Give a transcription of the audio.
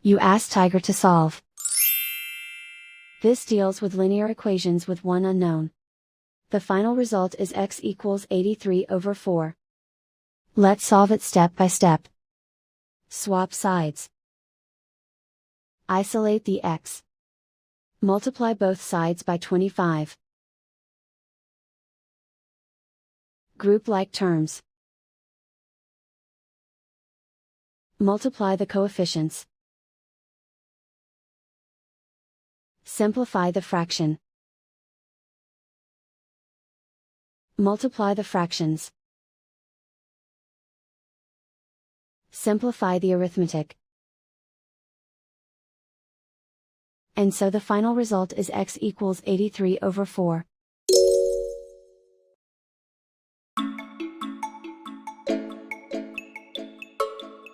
You ask Tiger to solve. This deals with linear equations with one unknown. The final result is x equals 83/4. Let's solve it step by step. Swap sides. Isolate the x. Multiply both sides by 25. Group like terms. Multiply the coefficients. Simplify the fraction. Multiply the fractions. Simplify the arithmetic. And so the final result is x equals 83/4.